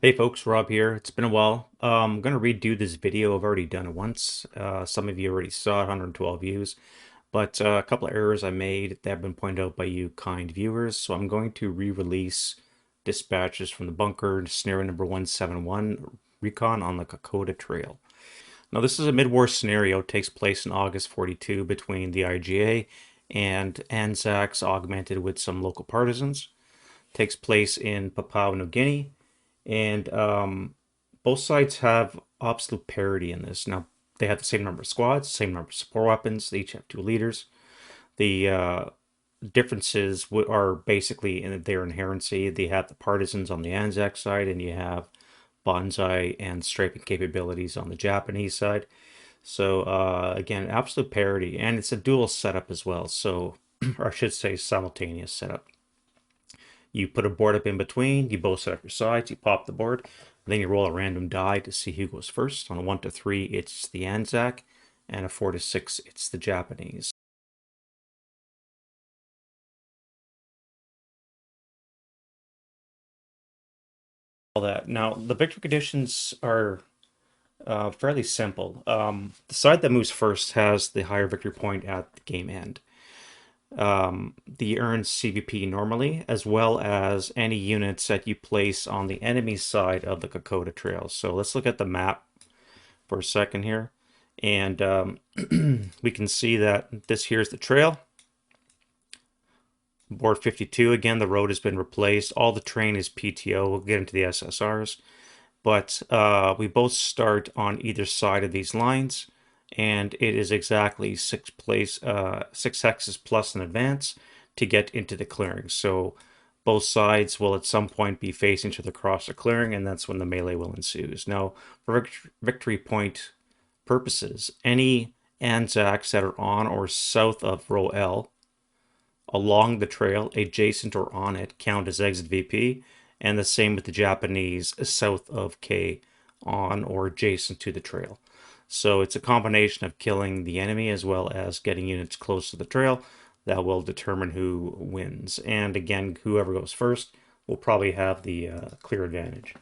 Hey folks, Rob here. It's been a while. I'm going to redo this video. I've already done it once. Some of you already saw it, 112 views, but a couple of errors I made that have been pointed out by you kind viewers. So I'm going to re-release Dispatches from the Bunker, scenario number 171, Recon on the Kokoda Trail. Now this is a mid-war scenario. It takes place in August 42 between the IGA and ANZACs augmented with some local partisans. It takes place in Papua New Guinea. And both sides have absolute parity in this. Now, they have the same number of squads, same number of support weapons. They each have two leaders. The differences are basically in their inherency. They have the partisans on the ANZAC side, and you have bonsai and strafing capabilities on the Japanese side. So again, absolute parity, and it's a dual setup as well. So, or I should say, simultaneous setup. You put a board up in between, you both set up your sides, you pop the board, then you roll a random die to see who goes first. On a 1 to 3, it's the ANZAC, and a 4 to 6, it's the Japanese. All that. Now, the victory conditions are fairly simple. The side that moves first has the higher victory point at the game end. The earns CVP normally, as well as any units that you place on the enemy side of the Kokoda Trail. So let's look at the map for a second here. And we can see that this here is the trail. Board 52, again, the road has been replaced. All the terrain is PTO. We'll get into the SSRs. But we both start on either side of these lines, and it is exactly six hexes plus an advance to get into the clearing. So both sides will at some point be facing each other across the clearing, and that's when the melee will ensue. Now, for victory point purposes, any ANZACs that are on or south of row L along the trail, adjacent or on it, count as exit VP, and the same with the Japanese south of K on or adjacent to the trail. So it's a combination of killing the enemy as well as getting units close to the trail that will determine who wins. And again, whoever goes first will probably have the clear advantage.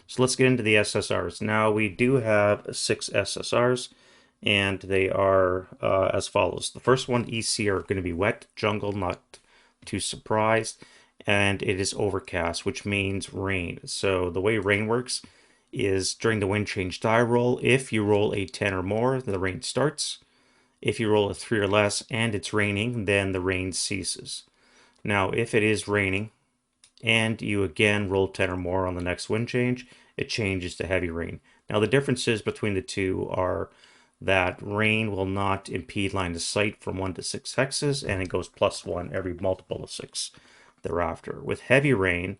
So let's get into the SSRs. Now we do have 6 SSRs, and they are as follows. The first one, EC, are going to be wet, jungle, not too surprised, and it is overcast, which means rain. So the way rain works is during the wind change die roll, if you roll a 10 or more, the rain starts. If you roll a 3 or less and it's raining, then the rain ceases. Now, if it is raining, and you again roll 10 or more on the next wind change, it changes to heavy rain. Now the differences between the two are that rain will not impede line of sight from 1 to 6 hexes, and it goes +1 every multiple of 6 thereafter. With heavy rain,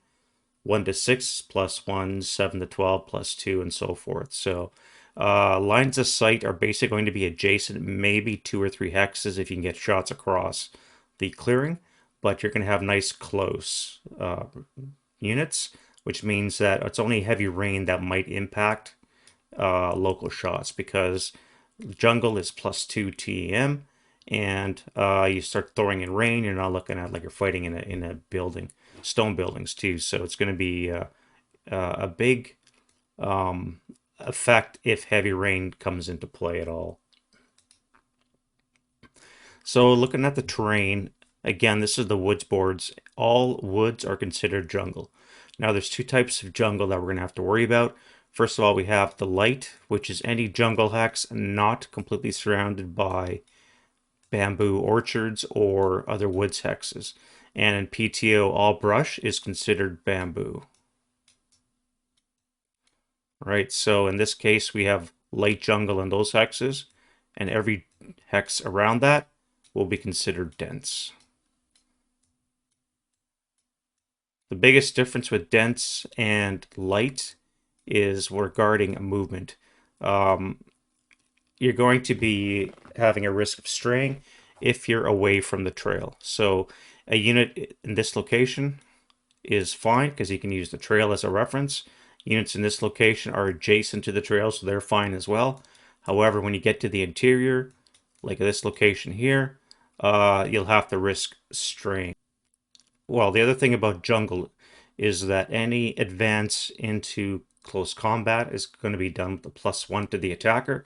1 to 6 +1, 7 to 12 +2, and so forth. So lines of sight are basically going to be adjacent, maybe 2 or 3 hexes if you can get shots across the clearing, but you're going to have nice close units, which means that it's only heavy rain that might impact local shots, because jungle is +2 TEM, and you start throwing in rain, you're not looking at like you're fighting in a building, stone buildings too. So it's going to be a big effect if heavy rain comes into play at all. So looking at the terrain, again, this is the woods boards. All woods are considered jungle. Now there's 2 types of jungle that we're going to have to worry about. First of all, we have the light, which is any jungle hex not completely surrounded by bamboo orchards or other woods hexes. And in PTO, all brush is considered bamboo. Right, so in this case, we have light jungle in those hexes, and every hex around that will be considered dense. The biggest difference with dense and light is regarding movement. You're going to be having a risk of straying if you're away from the trail. So a unit in this location is fine because you can use the trail as a reference. Units in this location are adjacent to the trail, so they're fine as well. However, when you get to the interior, like this location here, you'll have to risk straying. Well, the other thing about jungle is that any advance into close combat is going to be done with a +1 to the attacker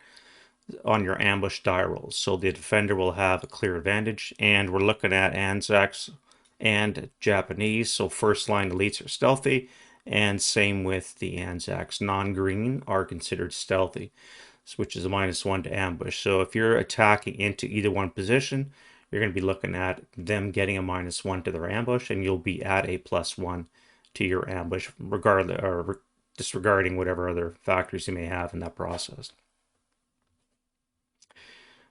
on your ambush die rolls. So the defender will have a clear advantage, and we're looking at ANZACs and Japanese. So first line elites are stealthy, and same with the ANZACs. Non-green are considered stealthy, which is a -1 to ambush. So if you're attacking into either one position, you're going to be looking at them getting a -1 to their ambush, and you'll be at a +1 to your ambush, regardless or disregarding whatever other factors you may have in that process.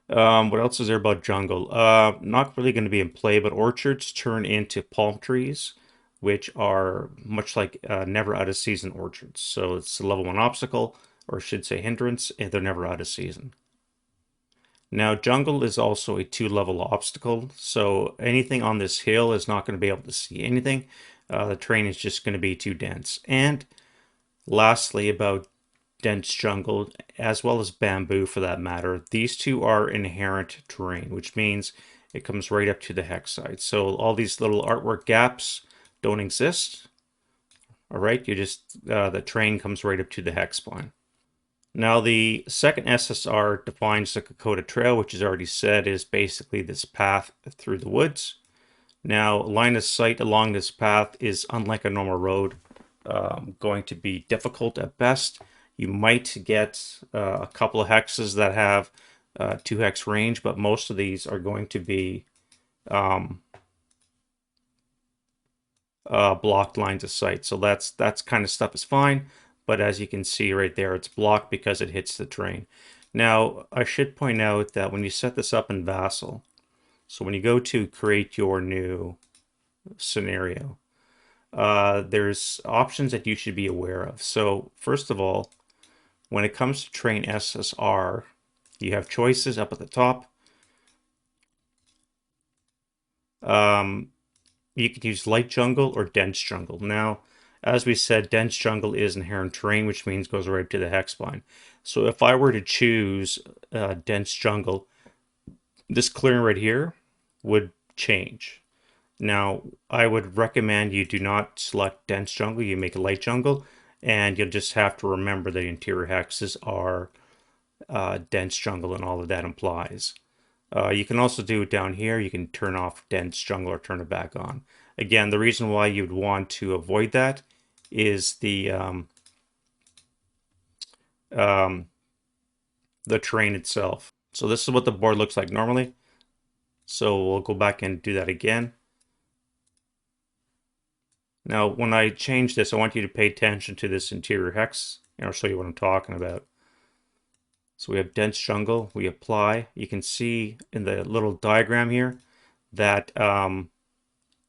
What else is there about jungle? Not really going to be in play, but orchards turn into palm trees, which are much like never out of season orchards. So it's a level 1 obstacle, or I should say hindrance, and they're never out of season. Now, jungle is also a 2-level obstacle, so anything on this hill is not going to be able to see anything. The terrain is just going to be too dense. And lastly, about dense jungle, as well as bamboo for that matter, these two are inherent terrain, which means it comes right up to the hex side. So all these little artwork gaps don't exist. All right, you just the terrain comes right up to the hex spine. Now the second SSR defines the Kokoda Trail, which is already said is basically this path through the woods. Now line of sight along this path is unlike a normal road, going to be difficult at best. You might get a couple of hexes that have 2 hex range, but most of these are going to be blocked lines of sight. So that's kind of stuff is fine, but as you can see right there, it's blocked because it hits the terrain. Now, I should point out that when you set this up in Vassal, so when you go to create your new scenario, there's options that you should be aware of. So first of all, when it comes to train SSR, you have choices up at the top. You could use light jungle or dense jungle. Now, as we said, dense jungle is inherent terrain, which means goes right to the hex spine. So if I were to choose dense jungle, this clearing right here would change. Now, I would recommend you do not select dense jungle, you make a light jungle, and you'll just have to remember the interior hexes are dense jungle and all of that implies. You can also do it down here. You can turn off dense jungle or turn it back on. Again, the reason why you'd want to avoid that is the terrain itself. So this is what the board looks like normally. So we'll go back and do that again. Now, when I change this, I want you to pay attention to this interior hex, and I'll show you what I'm talking about. So we have dense jungle, we apply. You can see in the little diagram here that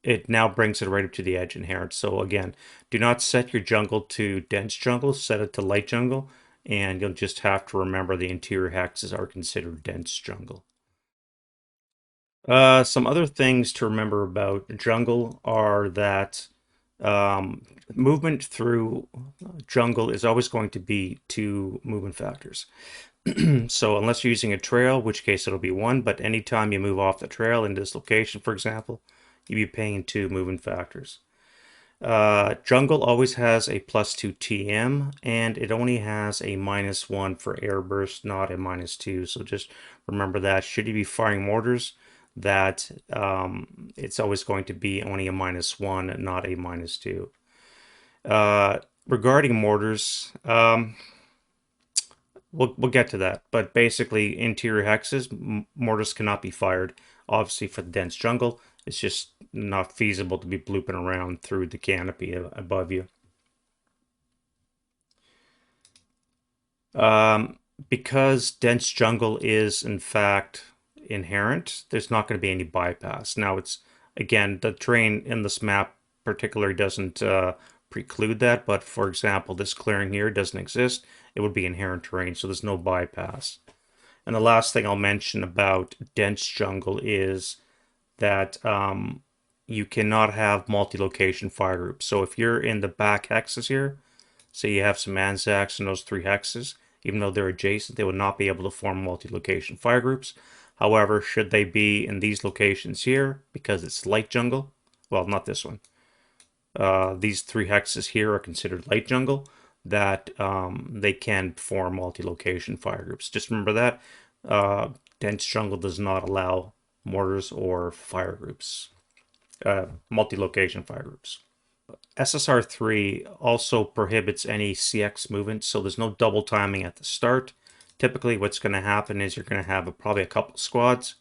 it now brings it right up to the edge inherent. So again, do not set your jungle to dense jungle, set it to light jungle, and you'll just have to remember the interior hexes are considered dense jungle. Some other things to remember about jungle are that movement through jungle is always going to be 2 movement factors. So unless you're using a trail, which case it'll be 1, but anytime you move off the trail in this location, for example, you'll be paying 2 movement factors. Jungle always has a +2 TM, and it only has a -1 for air burst, not a -2. So just remember that. Should you be firing mortars, that it's always going to be only a -1, not a -2. Regarding mortars, we'll get to that, but basically interior hexes, mortars cannot be fired. Obviously for the dense jungle, it's just not feasible to be blooping around through the canopy above you. Because dense jungle is in fact inherent, there's not going to be any bypass. Now it's, again, the terrain in this map particularly doesn't preclude that, but for example, this clearing here doesn't exist. It would be inherent terrain, so there's no bypass. And the last thing I'll mention about dense jungle is that you cannot have multi-location fire groups. So if you're in the back hexes here, say you have some ANZACs in those 3 hexes, even though they're adjacent, they would not be able to form multi-location fire groups. However, should they be in these locations here, because it's light jungle, well, not this one, these 3 hexes here are considered light jungle, that they can form multi-location fire groups. Just remember that. Dense jungle does not allow mortars or fire groups, multi-location fire groups. SSR3 also prohibits any CX movement, so there's no double timing at the start. Typically what's going to happen is you're going to have probably a couple squads,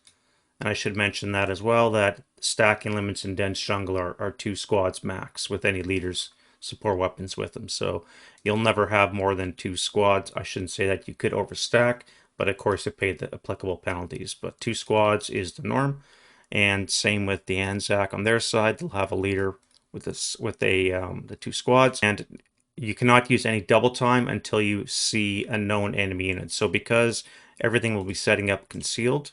and I should mention that as well, that stacking limits in dense jungle are 2 squads max with any leaders support weapons with them. So you'll never have more than 2 squads. I shouldn't say that you could overstack, but of course you pay the applicable penalties. But 2 squads is the norm, and same with the ANZAC on their side. They'll have a leader with this the 2 squads, and you cannot use any double time until you see a known enemy unit. So because everything will be setting up concealed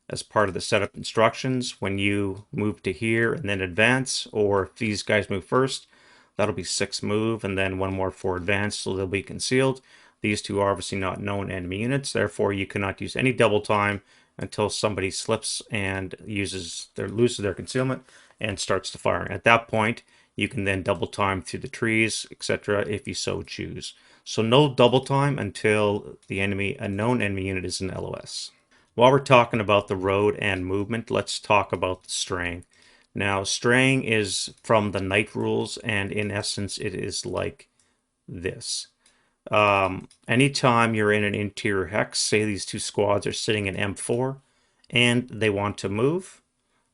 as part of the setup instructions, when you move to here and then advance, or if these guys move first, that'll be 6 move and then 1 more for advance, so they'll be concealed. These 2 are obviously not known enemy units, therefore you cannot use any double time until somebody slips and loses their concealment and starts to fire. At that point, you can then double time through the trees, etc., if you so choose. So no double time until a known enemy unit is in LOS. While we're talking about the road and movement, let's talk about the straying. Now, straying is from the night rules, and in essence, it is like this. Anytime you're in an interior hex, say these 2 squads are sitting in M4, and they want to move,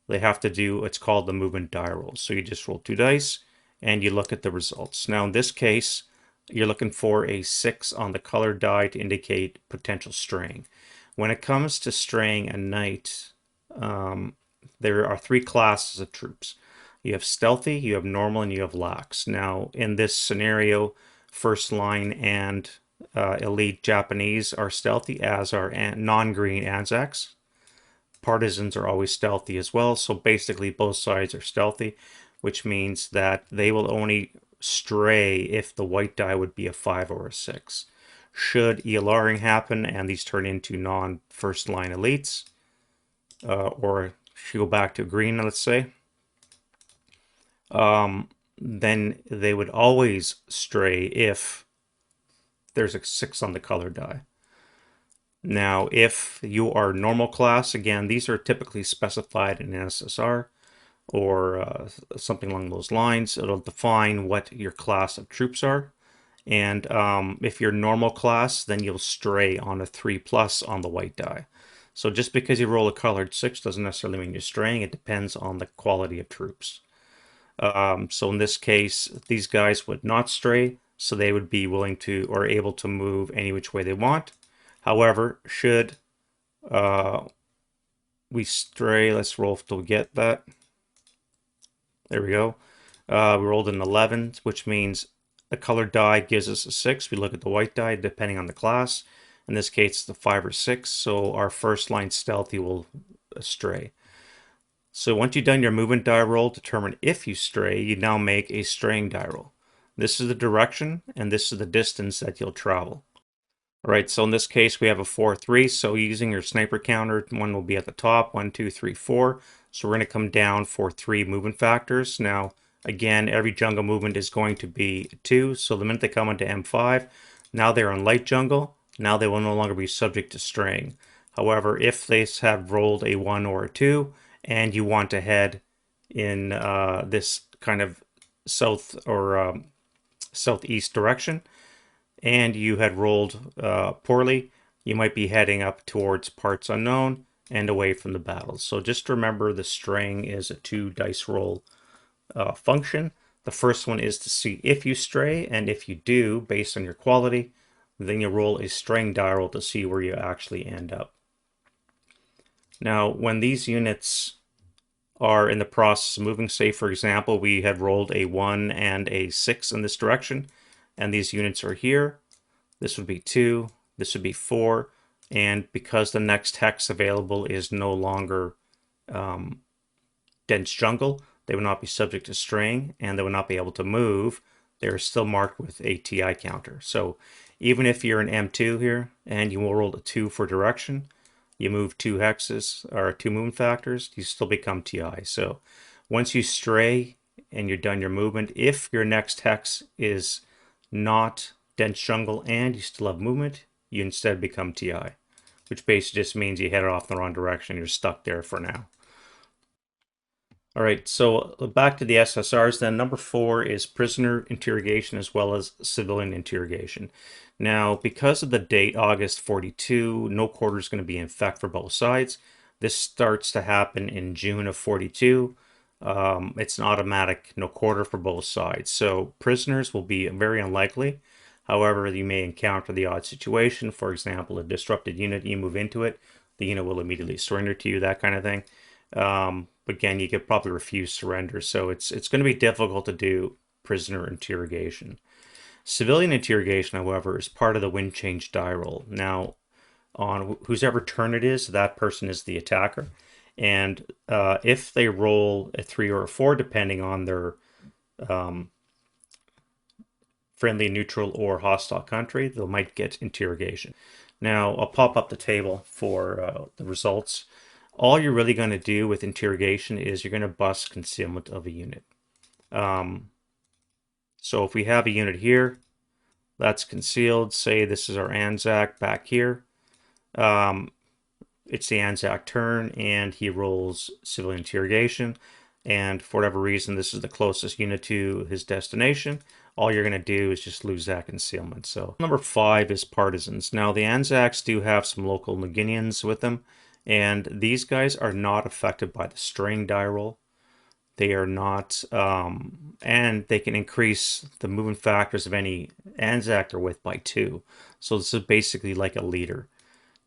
they have to do what's called the movement die roll. So you just roll 2 dice, and you look at the results. Now, in this case, you're looking for a 6 on the color die to indicate potential straying. When it comes to straying at night, there are 3 classes of troops. You have stealthy, you have normal, and you have lax. Now, in this scenario, first line and elite Japanese are stealthy, as are non-green ANZACs. Partisans are always stealthy as well, so basically both sides are stealthy, which means that they will only stray if the white die would be a 5 or a 6. Should ELRing happen and these turn into non-first line elites, or if you go back to green, let's say, then they would always stray if there's a 6 on the color die. Now, if you are normal class, again, these are typically specified in SSR or something along those lines. It'll define what your class of troops are. And if you're normal class, then you'll stray on a 3+ on the white die. So just because you roll a colored 6 doesn't necessarily mean you're straying. It depends on the quality of troops. So in this case, these guys would not stray, so they would be willing to or able to move any which way they want. However, should we stray, let's roll to get that. There we go. We rolled an 11, which means the colored die gives us a 6. We look at the white die depending on the class. In this case, it's the 5 or 6, so our first line stealthy will stray. So once you've done your movement die roll, determine if you stray, you now make a straying die roll. This is the direction, and this is the distance that you'll travel. All right, so in this case, we have a 4-3, so using your sniper counter, 1 will be at the top, 1, 2, 3, 4. So we're going to come down for 3 movement factors. Now, again, every jungle movement is going to be 2, so the minute they come into M5, now they're on light jungle, now they will no longer be subject to straying. However, if they have rolled a 1 or a 2, and you want to head in this kind of south or southeast direction, and you had rolled poorly, you might be heading up towards parts unknown and away from the battles. So just remember the straying is a 2 dice roll function. The first one is to see if you stray, and if you do, based on your quality, then you roll a straying die roll to see where you actually end up. Now, when these units are in the process of moving, say for example, we had rolled a 1 and a 6 in this direction, and these units are here, this would be 2, this would be 4, and because the next hex available is no longer dense jungle, they would not be subject to straying, and they would not be able to move. They're still marked with a TI counter. So even if you're an M2 here, and you will roll a 2 for direction, you move 2 hexes or 2 movement factors, you still become TI. So once you stray and you're done your movement, if your next hex is not dense jungle and you still have movement, you instead become TI, which basically just means you headed off in the wrong direction. You're stuck there for now. All right, so back to the SSRs then. Number 4 is prisoner interrogation as well as civilian interrogation. Now, because of the date, August 42, no quarter is going to be in effect for both sides. This starts to happen in June of 42. It's an automatic no quarter for both sides. So prisoners will be very unlikely. However, you may encounter the odd situation. For example, a disrupted unit, you move into it, the unit will immediately surrender to you, that kind of thing. Again, you could probably refuse surrender, so it's going to be difficult to do prisoner interrogation. Civilian interrogation, however, is part of the wind change die roll. Now, on whoever turn it is, that person is the attacker, and if they roll a 3 or a 4, depending on their friendly, neutral, or hostile country, they might get interrogation. Now, I'll pop up the table for the results. All you're really going to do with interrogation is you're going to bust concealment of a unit. So if we have a unit here, that's concealed. Say this is our ANZAC back here. It's the ANZAC turn, and he rolls civilian interrogation. And for whatever reason, this is the closest unit to his destination. All you're going to do is just lose that concealment. So number 5 is partisans. Now the ANZACs do have some local Guineans with them, and these guys are not affected by the straying die roll. They are not, and they can increase the movement factors of any ANZAC they're with by 2. So this is basically like a leader.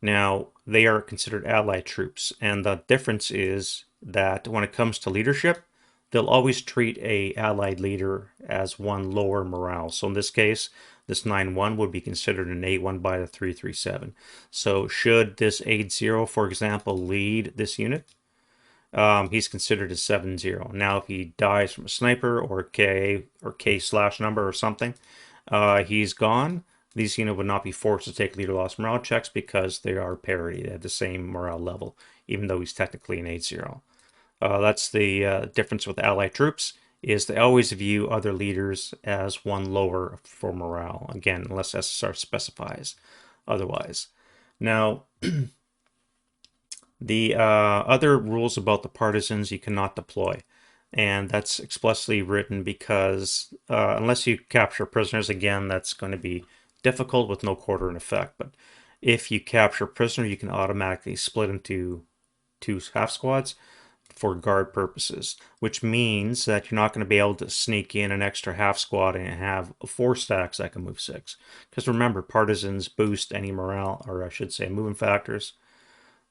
Now, they are considered allied troops, and the difference is that when it comes to leadership, they'll always treat a allied leader as one lower morale. So in this case, this 9-1 would be considered an 8-1 by the 337. So should this 8-0, for example, lead this unit, he's considered a 7-0. Now, if he dies from a sniper or K or K slash number or something, he's gone. These units would not be forced to take leader loss morale checks because they are parity. They have the same morale level, even though he's technically an 8-0. That's the difference with allied troops, is they always view other leaders as one lower for morale. Again, unless SSR specifies otherwise. Now, the other rules about the partisans you cannot deploy. And that's explicitly written because unless you capture prisoners, again, that's going to be difficult with no quarter in effect. But if you capture a prisoner, you can automatically split into 2 half squads for guard purposes, which means that you're not going to be able to sneak in an extra half squad and have 4 stacks that can move 6. Because remember, partisans boost any morale, or I should say movement factors,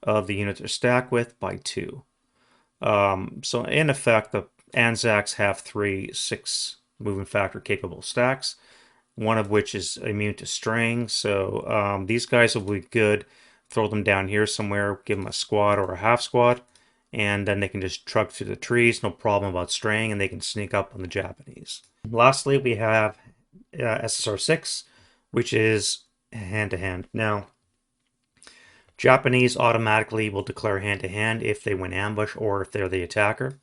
of the units they're stacked with by 2. So in effect, the ANZACs have 3 6 movement factor capable stacks, one of which is immune to straying. So these guys will be good. Throw them down here somewhere, give them a squad or a half squad, and then they can just truck through the trees, no problem about straying, and they can sneak up on the Japanese. Lastly, we have SSR 6, which is hand-to-hand. Now, Japanese automatically will declare hand-to-hand if they win ambush or if they're the attacker.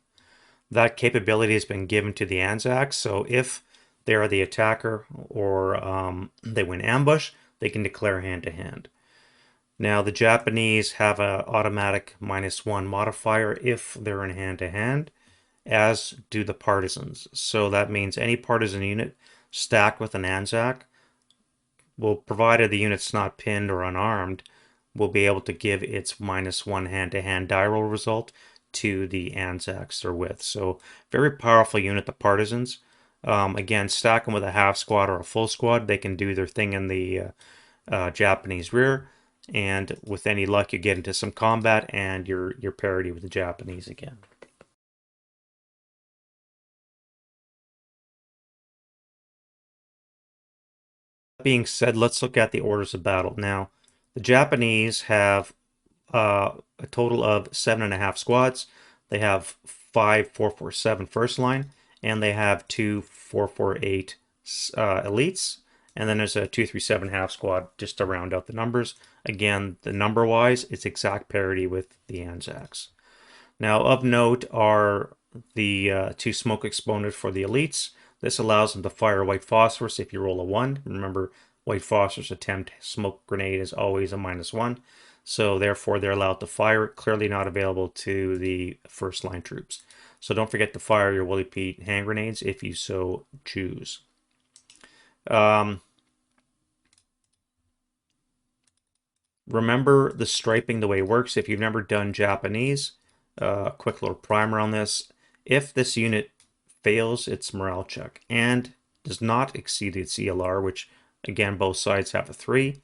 That capability has been given to the ANZACs, so if they are the attacker or they win ambush, they can declare hand-to-hand. Now, the Japanese have an automatic -1 modifier if they're in hand-to-hand, as do the partisans. So that means any partisan unit stacked with an ANZAC will, provided the unit's not pinned or unarmed, will be able to give its -1 hand-to-hand die roll result to the ANZACs they're with. So very powerful unit, the partisans. Again, stack them with a half squad or a full squad. They can do their thing in the Japanese rear, and with any luck, you get into some combat and you're parity with the Japanese again. That being said, let's look at the orders of battle. Now, the Japanese have a total of 7.5 squads. They have 5 447 first line, and they have 2 448 elites, And then there's a 237 half squad just to round out the numbers. Again, the number wise, it's exact parity with the ANZACs. Now, of note are the 2 smoke exponents for the elites. This allows them to fire white phosphorus if you roll a 1. Remember, white phosphorus attempt smoke grenade is always a -1. So therefore, they're allowed to fire it. Clearly not available to the first line troops. So don't forget to fire your Willie Pete hand grenades if you so choose. Remember the striping, the way it works. If you've never done Japanese, quick little primer on this. If this unit fails its morale check and does not exceed its ELR, which again both sides have a 3,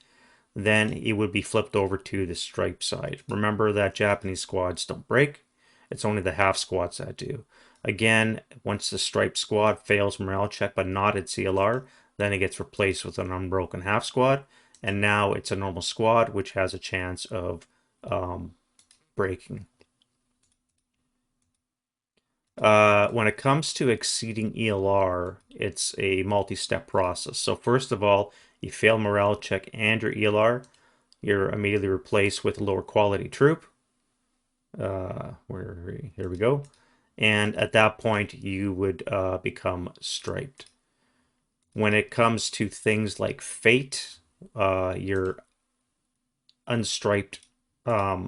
then it would be flipped over to the stripe side. Remember that Japanese squads don't break. It's only the half squads that do. Again, once the stripe squad fails morale check but not its ELR, then it gets replaced with an unbroken half squad. And now it's a normal squad, which has a chance of breaking. When it comes to exceeding ELR, it's a multi-step process. So first of all, you fail morale check and your ELR, you're immediately replaced with a lower quality troop. Here we go. And at that point, you would become striped. When it comes to things like fate, your unstriped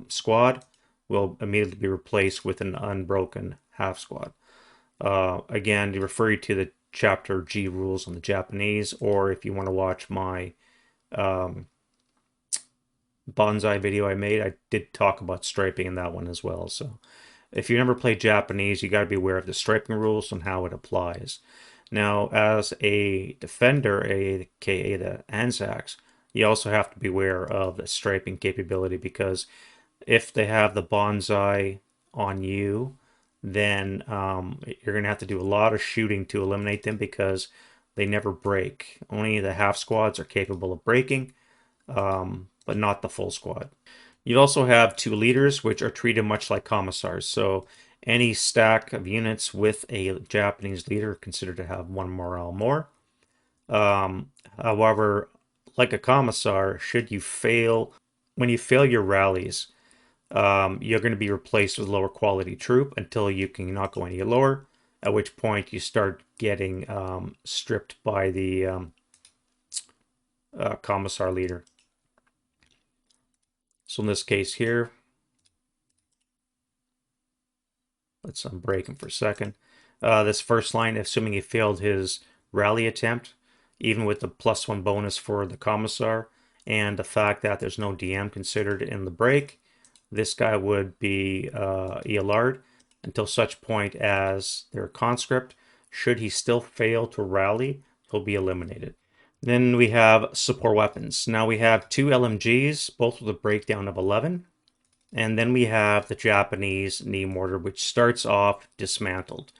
squad will immediately be replaced with an unbroken half squad. Again, to refer you to the chapter G rules on the Japanese, or if you want to watch my bonsai video I made, I did talk about striping in that one as well. So if you never played Japanese, you got to be aware of the striping rules and how it applies. Now, as a defender, aka the ANZACs, you also have to be aware of the striping capability, because if they have the bonsai on you, then you're going to have to do a lot of shooting to eliminate them, because they never break. Only the half squads are capable of breaking, but not the full squad. You also have 2 leaders, which are treated much like commissars. So any stack of units with a Japanese leader considered to have 1 morale more. However, like a commissar, when you fail your rallies, you're going to be replaced with lower quality troop until you can not go any lower, at which point you start getting stripped by the commissar leader. So in this case here, let's unbreak him for a second. This first line, assuming he failed his rally attempt, even with the +1 bonus for the commissar, and the fact that there's no DM considered in the break, this guy would be ELR'd until such point as their conscript. Should he still fail to rally, he'll be eliminated. Then we have support weapons. Now we have 2 LMGs, both with a breakdown of 11. And then we have the Japanese knee mortar, which starts off dismantled.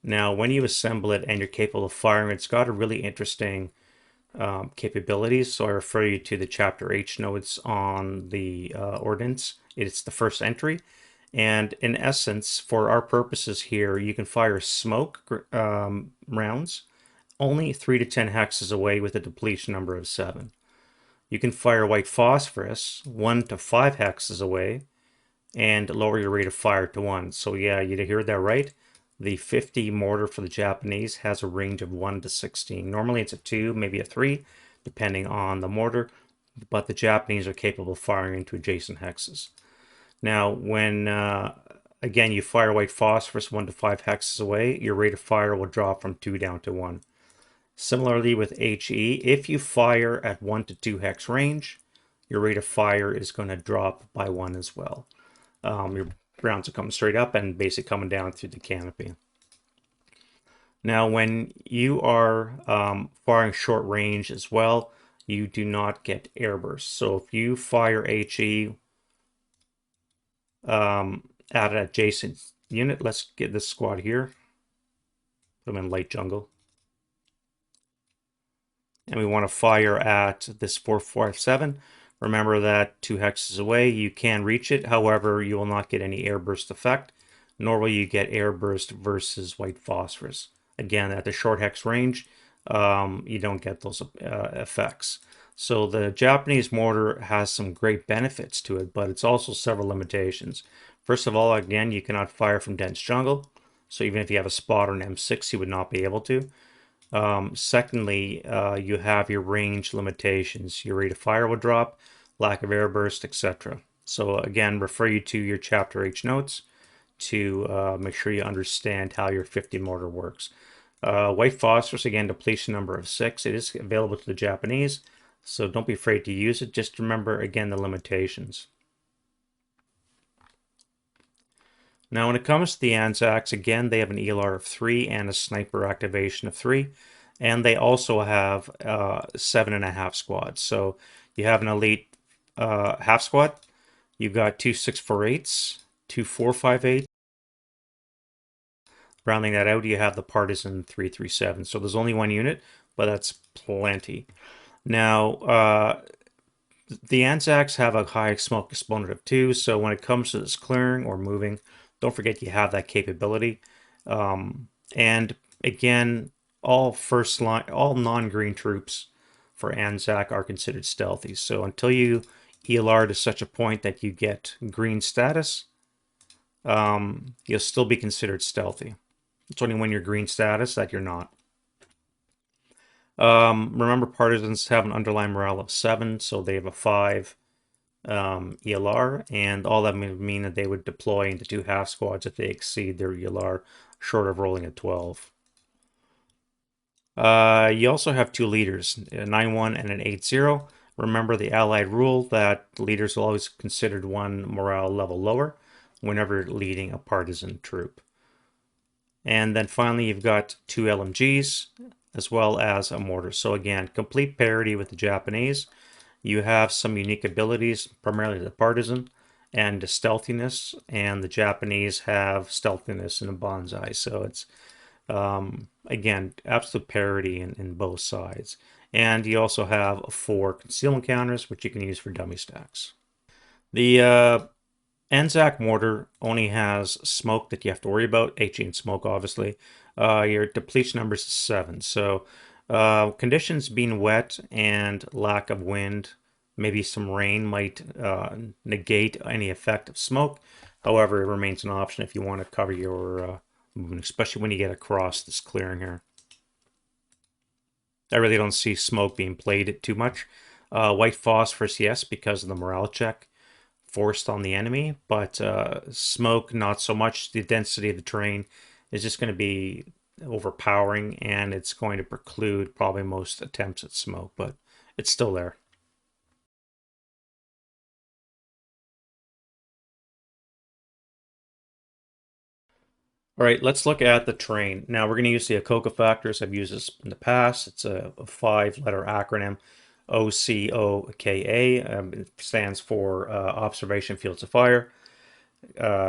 Now, when you assemble it and you're capable of firing, it's got a really interesting capabilities. So I refer you to the chapter H notes on the ordnance. It's the first entry. And in essence, for our purposes here, you can fire smoke rounds only 3 to 10 hexes away with a depletion number of 7. You can fire white phosphorus 1 to 5 hexes away and lower your rate of fire to 1. So yeah, you heard that right. The 50 mortar for the Japanese has a range of 1 to 16. Normally it's a 2, maybe a 3, depending on the mortar, but the Japanese are capable of firing into adjacent hexes. Now, when again you fire white phosphorus 1 to 5 hexes away, your rate of fire will drop from 2 down to 1. Similarly with HE, if you fire at 1 to 2 hex range, your rate of fire is going to drop by 1 as well. Your rounds are coming straight up and basically coming down through the canopy. Now, when you are firing short range as well, you do not get airbursts. So if you fire HE at an adjacent unit, let's get this squad here, put them in light jungle, and we want to fire at this 457. Remember that 2 hexes away, you can reach it. However, you will not get any airburst effect, nor will you get airburst versus white phosphorus. Again, at the short hex range, you don't get those effects. So the Japanese mortar has some great benefits to it, but it's also several limitations. First of all, again, you cannot fire from dense jungle. So even if you have a spot or an M6, you would not be able to. Secondly, you have your range limitations. Your rate of fire will drop, lack of air burst, etc. So again, refer you to your Chapter H notes to make sure you understand how your 50 mortar works. White phosphorus, again, depletion number of 6. It is available to the Japanese, so don't be afraid to use it. Just remember, again, the limitations. Now, when it comes to the ANZACs, again, they have an ELR of 3 and a sniper activation of 3. And they also have 7.5 squads. So you have an elite half squad. You've got 2 648s, 2 458s. Rounding that out, you have the Partisan 337. So there's only one unit, but that's plenty. Now, the ANZACs have a high smoke exponent of 2, so when it comes to this clearing or moving, don't forget you have that capability. And again, all first line, all non-green troops for ANZAC are considered stealthy. So until you ELR to such a point that you get green status, you'll still be considered stealthy. It's only when you're green status that you're not. Remember, partisans have an underlying morale of 7, so they have a 5 ELR, and all that would mean that they would deploy into 2 half squads if they exceed their ELR, short of rolling a 12. You also have 2 leaders, a 9-1 and an 8-0. Remember the Allied rule that leaders are always considered one morale level lower whenever leading a partisan troop. And then finally, you've got 2 LMGs as well as a mortar. So again, complete parity with the Japanese. You have some unique abilities, primarily the partisan and the stealthiness, and the Japanese have stealthiness and a bonsai. So it's, again, absolute parity in both sides. And you also have 4 concealment counters, which you can use for dummy stacks. The ANZAC mortar only has smoke that you have to worry about, HE and smoke, obviously. Your depletion numbers is 7. So conditions being wet and lack of wind, maybe some rain might negate any effect of smoke. However, it remains an option if you want to cover your movement, especially when you get across this clearing here. I really don't see smoke being played too much. White phosphorus, yes, because of the morale check forced on the enemy, but smoke, not so much. The density of the terrain is just going to be overpowering, and it's going to preclude probably most attempts at smoke, but it's still there. All right, let's look at the terrain. Now we're going to use the ACOCA factors. I've used this in the past. It's a 5-letter acronym, OCOKA. It stands for Observation Fields of Fire,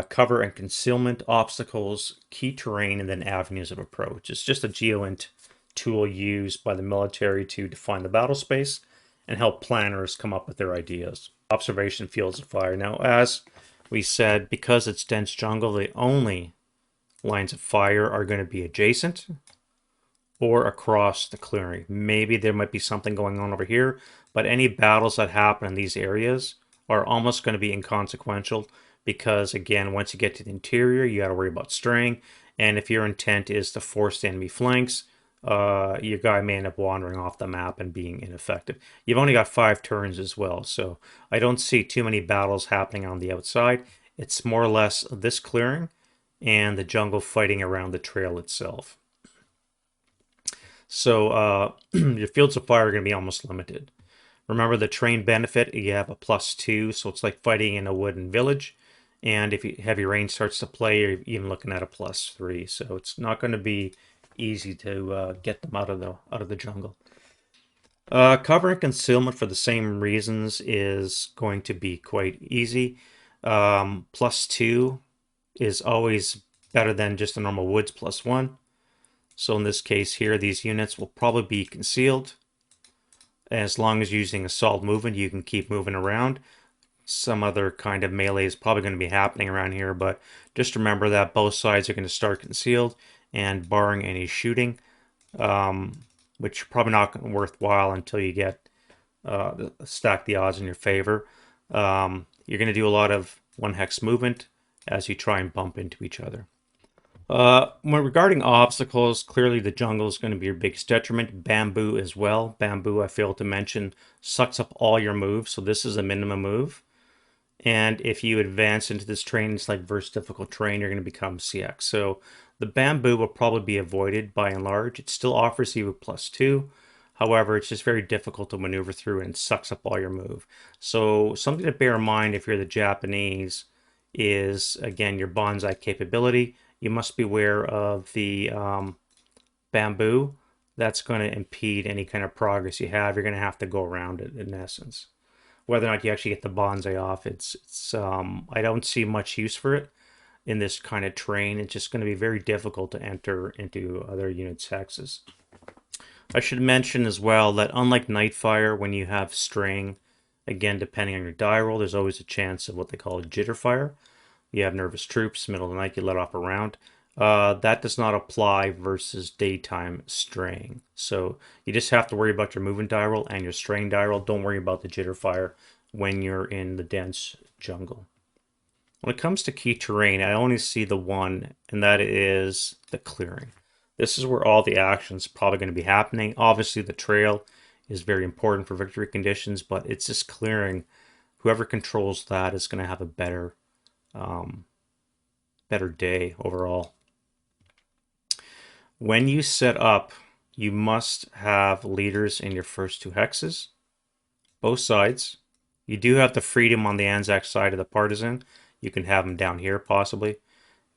Cover and Concealment, Obstacles, Key Terrain, and then Avenues of Approach. It's just a GeoInt tool used by the military to define the battle space and help planners come up with their ideas. Observation Fields of Fire. Now, as we said, because it's dense jungle, the only lines of fire are going to be adjacent or across the clearing. Maybe there might be something going on over here, but any battles that happen in these areas are almost going to be inconsequential because, again, once you get to the interior, you got to worry about straying, and if your intent is to force the enemy flanks, your guy may end up wandering off the map and being ineffective. You've only got 5 turns as well, so I don't see too many battles happening on the outside. It's more or less this clearing and the jungle fighting around the trail itself. So your fields of fire are going to be almost limited. Remember the terrain benefit, you have a +2, so it's like fighting in a wooden village. And if heavy rain starts to play, you're even looking at a +3. So it's not going to be easy to get them out of the jungle. Cover and concealment for the same reasons is going to be quite easy. +2 is always better than just a normal woods +1. So in this case here, these units will probably be concealed. As long as you're using a solid movement, you can keep moving around. Some other kind of melee is probably going to be happening around here, but just remember that both sides are going to start concealed, and barring any shooting, which probably not worthwhile until you get stack the odds in your favor. You're going to do a lot of one hex movement as you try and bump into each other. When regarding obstacles, clearly the jungle is going to be your biggest detriment. Bamboo as well. Bamboo, I failed to mention, sucks up all your moves, so this is a minimum move. And if you advance into this terrain, it's like verse difficult terrain, you're going to become CX. So the bamboo will probably be avoided by and large. It still offers you a +2. However, it's just very difficult to maneuver through and it sucks up all your move. So something to bear in mind if you're the Japanese is, again, your bonsai capability. You must be aware of the bamboo. That's going to impede any kind of progress you have. You're going to have to go around it in essence. Whether or not you actually get the bonsai off, it's I don't see much use for it in this kind of terrain. It's just going to be very difficult to enter into other units' hexes. I should mention as well that unlike Nightfire, when you have straying, again, depending on your die roll, there's always a chance of what they call a jitter fire. You have nervous troops, middle of the night, you let off a round. That does not apply versus daytime straying. So you just have to worry about your movement die roll and your straying die roll. Don't worry about the jitter fire when you're in the dense jungle. When it comes to key terrain, I only see the one, and that is the clearing. This is where all the action's probably going to be happening. Obviously, the trail is very important for victory conditions, but it's just clearing. Whoever controls that is going to have a better day overall. When you set up, you must have leaders in your first 2 hexes, both sides. You do have the freedom on the ANZAC side of the partisan. You can have him down here possibly,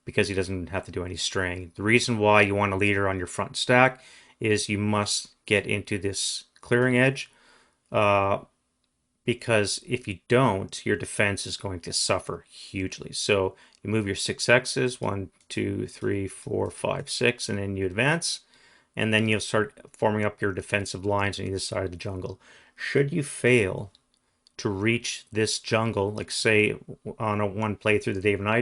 because he doesn't have to do any straying. The reason why you want a leader on your front stack is you must get into this clearing edge, because if you don't, your defense is going to suffer hugely. So you move your 6 X's, 1, 2, 3, 4, 5, 6, and then you advance, and then you'll start forming up your defensive lines on either side of the jungle. Should you fail to reach this jungle, like say on a one playthrough that Dave and I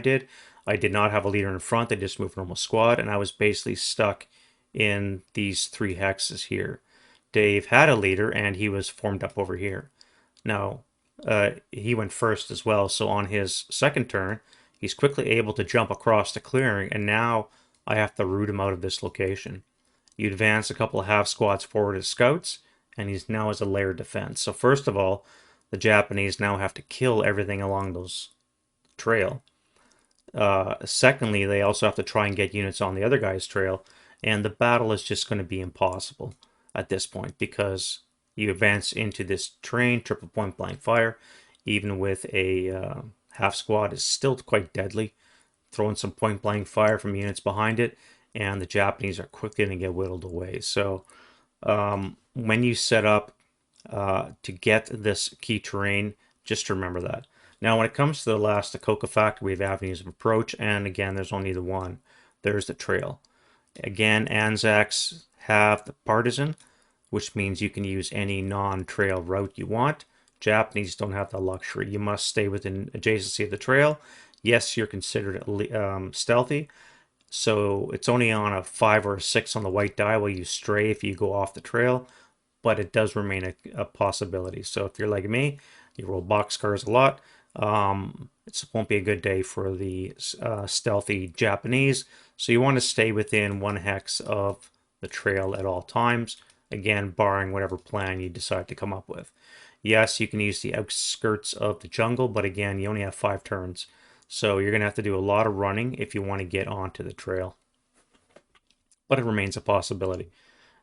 did not have a leader in front. I just moved normal squad, and I was basically stuck in these 3 hexes here. Dave had a leader, and he was formed up over here. Now, he went first as well, so on his second turn, he's quickly able to jump across the clearing, and now I have to root him out of this location. You advance a couple of half squads forward as scouts, and he's now as a layered defense. So first of all, the Japanese now have to kill everything along those trail. Secondly, they also have to try and get units on the other guy's trail, and the battle is just going to be impossible at this point because you advance into this terrain, triple point blank fire, even with a half squad is still quite deadly. Throwing some point blank fire from units behind it, and the Japanese are quickly going to get whittled away. So when you set up to get this key terrain, just remember that. Now, when it comes to the last, the Coca factor, we have avenues of approach, and again, there's only the one. There's the trail. Again, ANZACs have the partisan, which means you can use any non-trail route you want. Japanese don't have the luxury. You must stay within adjacency of the trail. Yes, you're considered stealthy, so it's only on a 5 or a 6 on the white die where you stray if you go off the trail, but it does remain a possibility. So if you're like me, you roll boxcars a lot, it won't be a good day for the stealthy Japanese. So you want to stay within 1 hex of the trail at all times. Again, barring whatever plan you decide to come up with. Yes, you can use the outskirts of the jungle, but again, you only have 5 turns. So you're going to have to do a lot of running if you want to get onto the trail. But it remains a possibility.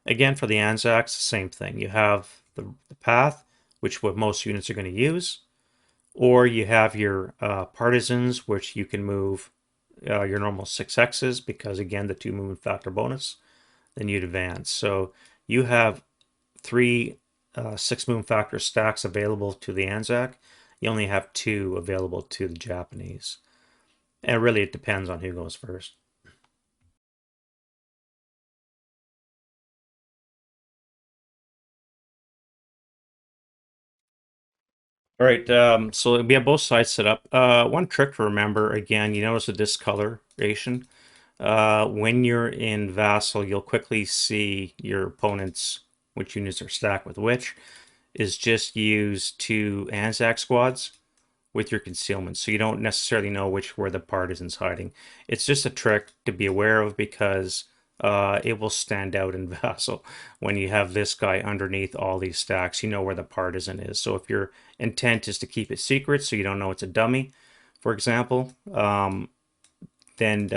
Again, for the ANZACs, same thing. You have the path, which what most units are going to use, or you have your partisans, which you can move your normal 6 X's because, again, the 2 movement factor bonus. Then you'd advance. So you have 3 6 movement factor stacks available to the ANZAC. You only have 2 available to the Japanese. And really, it depends on who goes first. All right, so we have both sides set up. One trick to remember, again, you notice the discoloration. When you're in Vassal, you'll quickly see your opponent's which units are stacked with which, is just use 2 ANZAC squads with your concealment, so you don't necessarily know where the partisans hiding. It's just a trick to be aware of because it will stand out in Vassal when you have this guy underneath all these stacks. You know where the partisan is. So if your intent is to keep it secret, so you don't know it's a dummy, for example, then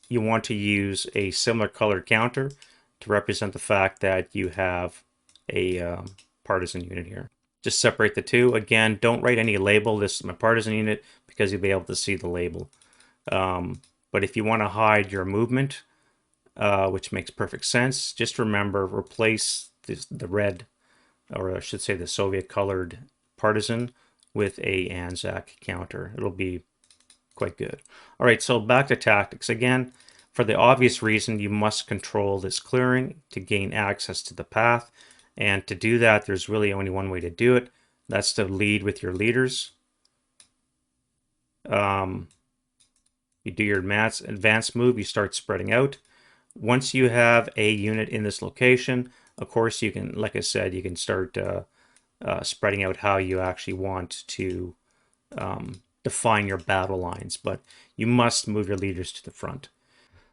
you want to use a similar colored counter to represent the fact that you have a partisan unit here. Just separate the two. Again, don't write any label. This is my partisan unit because you'll be able to see the label. But if you want to hide your movement, which makes perfect sense, just remember, replace the red, or I should say the Soviet colored partisan with a ANZAC counter. It'll be quite good. All right, so back to tactics. Again, for the obvious reason, you must control this clearing to gain access to the path. And to do that, there's really only one way to do it. That's to lead with your leaders. You do your advanced move, you start spreading out. Once you have a unit in this location, of course, you can, like I said, you can start spreading out how you actually want to define your battle lines, but you must move your leaders to the front.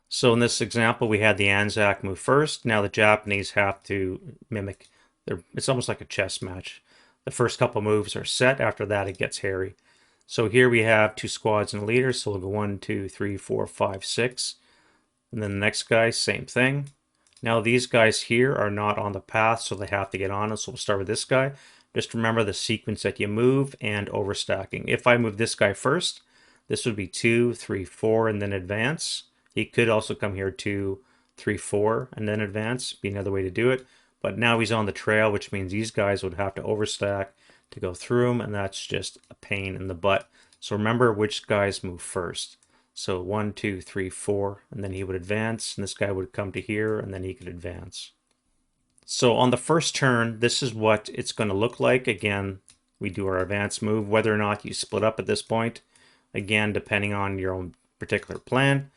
So in this example, we had the ANZAC move first. Now the Japanese have to mimic. It's almost like a chess match. The first couple moves are set. After that, it gets hairy. So here we have 2 squads and a leader. So we'll go 1, 2, 3, 4, 5, 6. And then the next guy, same thing. Now these guys here are not on the path, so they have to get on it. So we'll start with this guy. Just remember the sequence that you move and overstacking. If I move this guy first, this would be 2, 3, 4, and then advance. He could also come here 2, 3, 4, and then advance. Be another way to do it. But now he's on the trail, which means these guys would have to overstack to go through him, and that's just a pain in the butt. So remember which guys move first. So 1, 2, 3, 4, and then he would advance, and this guy would come to here, and then he could advance. So on the first turn, this is what it's going to look like. Again, we do our advance move, whether or not you split up at this point. Again, depending on your own particular plan.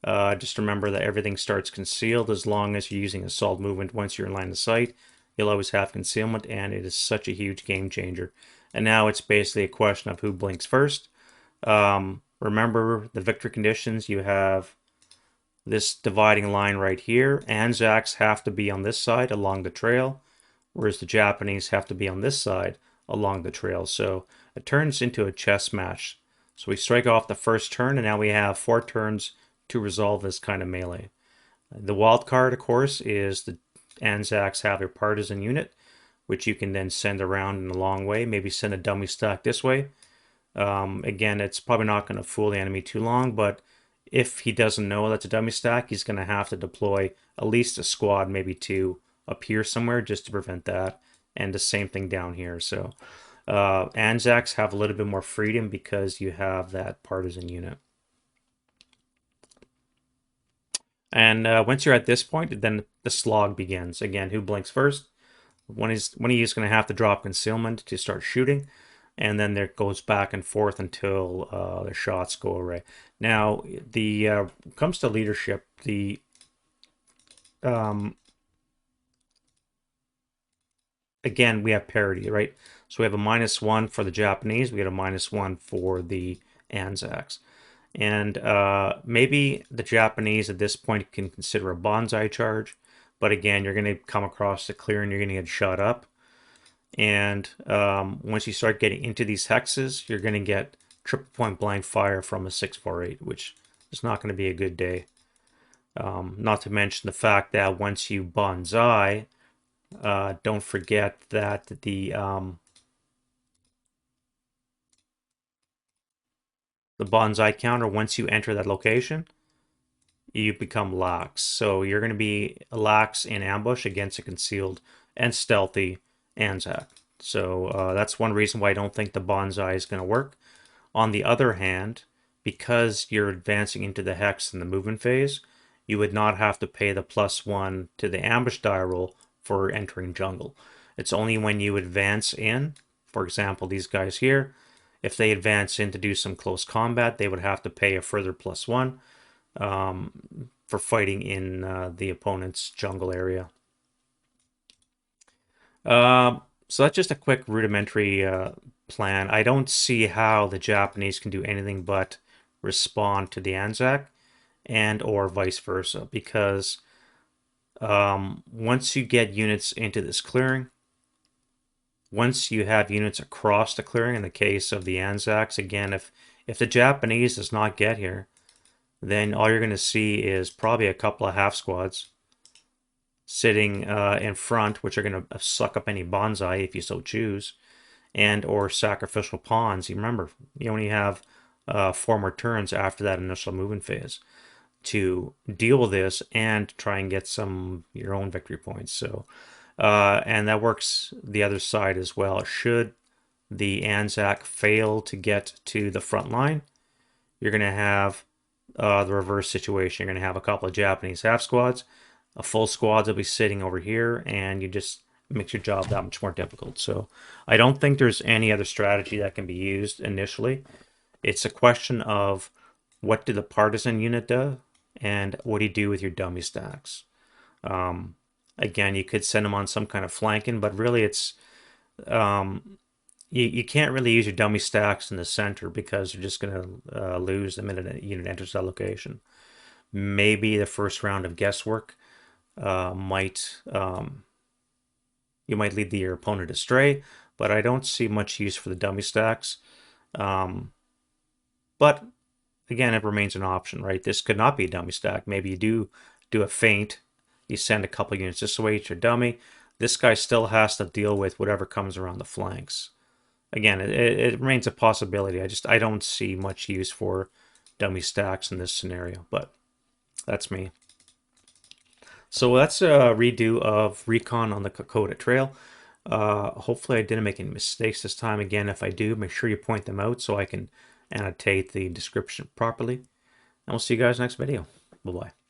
Just remember that everything starts concealed as long as you're using a solid movement. Once you're in line of sight, you'll always have concealment, and it is such a huge game changer. And now it's basically a question of who blinks first. Remember the victory conditions. You have this dividing line right here. ANZACs have to be on this side along the trail, whereas the Japanese have to be on this side along the trail. So it turns into a chess match. So we strike off the first turn, and now we have 4 turns to resolve this kind of melee. The wild card, of course, is the ANZACs have a partisan unit, which you can then send around in a long way. Maybe send a dummy stack this way. Again, it's probably not going to fool the enemy too long, but if he doesn't know that's a dummy stack, he's going to have to deploy at least a squad, maybe 2, up here somewhere just to prevent that. And the same thing down here. So ANZACs have a little bit more freedom because you have that partisan unit. And once you're at this point, then the slog begins. Again, who blinks first? One of you is going to have to drop concealment to start shooting. And then there goes back and forth until the shots go away. Now, the comes to leadership, the again, we have parity, right? So we have a -1 for the Japanese. We have a -1 for the ANZACs. And maybe the Japanese at this point can consider a bonsai charge. But again, you're going to come across the clear and you're going to get shot up. And once you start getting into these hexes, you're going to get triple point blank fire from a 648, which is not going to be a good day. Not to mention the fact that once you bonsai, don't forget that the bonsai counter, once you enter that location, you become lax. So you're going to be lax in ambush against a concealed and stealthy ANZAC. So that's one reason why I don't think the bonsai is going to work. On the other hand, because you're advancing into the hex in the movement phase, you would not have to pay the +1 to the ambush die roll for entering jungle. It's only when you advance in, for example, these guys here, if they advance in to do some close combat, they would have to pay a further +1 for fighting in the opponent's jungle area. So that's just a quick rudimentary plan. I don't see how the Japanese can do anything but respond to the ANZAC and or vice versa, because once you get units into this clearing, once you have units across the clearing, in the case of the ANZACs, again, if the Japanese does not get here, then all you're going to see is probably a couple of half squads sitting in front, which are going to suck up any bonsai if you so choose, and or sacrificial pawns. You remember, you only have 4 more turns after that initial movement phase to deal with this and try and get some your own victory points. So, and that works the other side as well. Should the ANZAC fail to get to the front line, you're going to have the reverse situation. You're going to have a couple of Japanese half squads, a full squad will be sitting over here, and you just makes your job that much more difficult. So I don't think there's any other strategy that can be used initially. It's a question of what did the partisan unit do, and what do you do with your dummy stacks. Again, you could send them on some kind of flanking, but really it's you can't really use your dummy stacks in the center because you're just going to lose the minute a unit enters that location. Maybe the first round of guesswork might you might lead your opponent astray, but I don't see much use for the dummy stacks. But again, it remains an option, right? This could not be a dummy stack. Maybe you do a feint, you send a couple units this way to your dummy. This guy still has to deal with whatever comes around the flanks. Again, it remains a possibility. I don't see much use for dummy stacks in this scenario, but that's me. So that's a redo of Recon on the Kokoda Trail. Hopefully I didn't make any mistakes this time. Again, if I do, make sure you point them out so I can annotate the description properly. And we'll see you guys next video. Bye-bye.